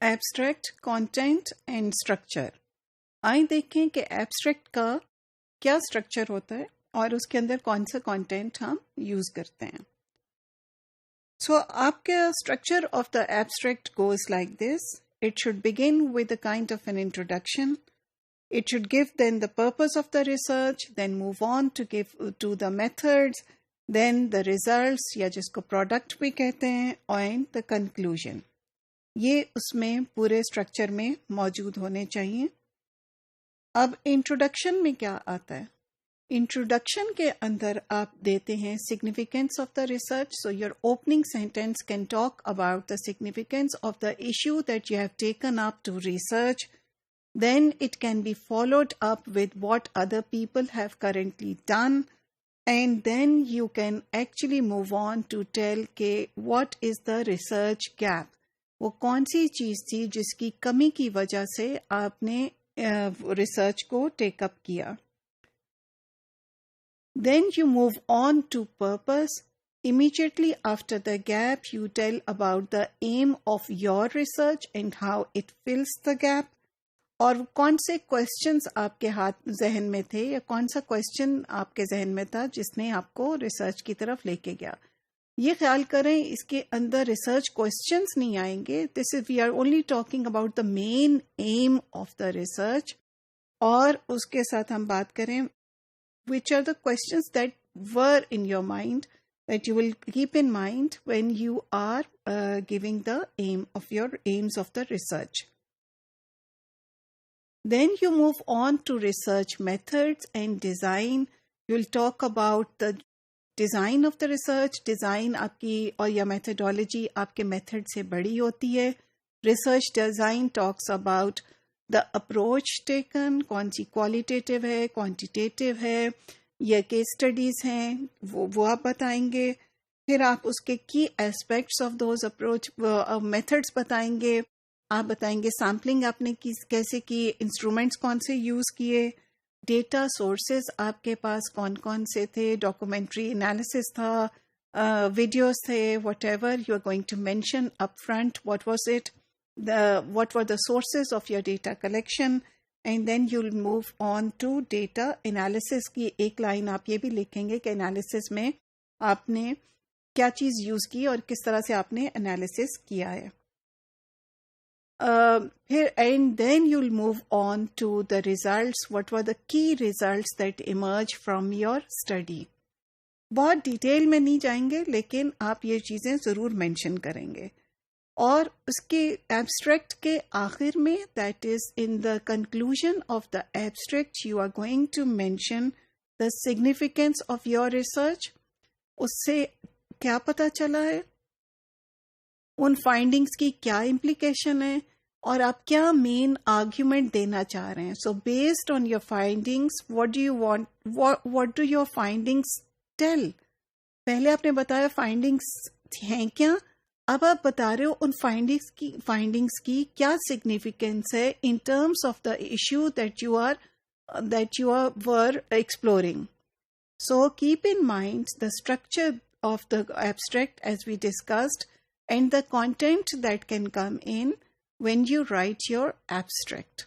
Abstract, content and structure. आइए देखें कि एब्स्ट्रैक्ट का क्या स्ट्रक्चर होता है और उसके अंदर कौन सा कंटेंट हम यूज करते हैं। सो आपका structure of the abstract goes like this. It should begin with a kind of an introduction. It should give then the purpose of the research, then move on to give to the methods, then the results या जिसको product भी कहते हैं, and the conclusion. ये उसमें पूरे structure में मौजूद होने चाहिए। अब इंट्रोडक्शन में क्या आता है? इंट्रोडक्शन के अंदर आप देते हैं significance of the research. So your opening sentence can talk about the significance of the issue that you have taken up to research. Then it can be followed up with what other people have currently done, and then you can actually move on to tell के what is the research gap. वो कौन सी चीज़ थी जिसकी कमी की वजह से आपने रिसर्च को टेकअप किया. Then you move on to purpose. Immediately after the gap, you tell about the aim of your research and how it fills the gap. और कौन से क्वेश्चंस आपके हाथ जहन में थे या कौन सा क्वेश्चन आपके जहन में था जिसने आपको रिसर्च की तरफ लेके गया. ये ख्याल करें इसके अंदर रिसर्च क्वेश्चंस नहीं आएंगे. This is we are only talking about the main aim of the research. और उसके साथ हम बात करें which are the questions that were in your mind that you will keep in mind when you are giving the aims of the research. Then you move on to research methods and design. You will talk about the design of the research. Design आपकी और या methodology आपके method से बड़ी होती है. Research design talks about the approach taken, कौन सी qualitative है, quantitative है, या case studies हैं, वो आप बताएंगे. फिर आप उसके key aspects of those approach methods बताएंगे. आप बताएंगे सैम्पलिंग आपने कैसे की, इंस्ट्रूमेंट्स कौन से यूज़ किए, डेटा सोर्सेज आपके पास कौन कौन से थे, डॉक्यूमेंट्री एनालिसिस था, वीडियोस थे, whatever you are going to mention up front, what was it, what were the sources of your data collection, and then you'll move on to data analysis की एक line आप ये भी लिखेंगे कि analysis में आपने क्या चीज़ यूज़ की और किस तरह से आपने एनालिसिस किया है. Here and then you'll move on to the results. What were the key results that emerge from your study? बहुत डिटेल में नहीं जाएंगे लेकिन आप ये चीज़ें ज़रूर मेंशन करेंगे. और उसके एब्स्ट्रैक्ट के आखिर में, that is in the conclusion of the abstract, you are going to mention the significance of your research. उससे क्या पता चला है, उन फाइंडिंग्स की क्या इम्प्लीकेशन है और आप क्या मेन आर्ग्यूमेंट देना चाह रहे हैं. So based on your findings, what do you want, what do your findings tell. पहले आपने बताया फाइंडिंग्स हैं क्या, अब आप बता रहे हो उन फाइंडिंग्स की क्या सिग्निफिकेंस है in terms of the issue that you are were exploring. So keep in mind the structure of the abstract as we discussed and the content that can come in when you write your abstract.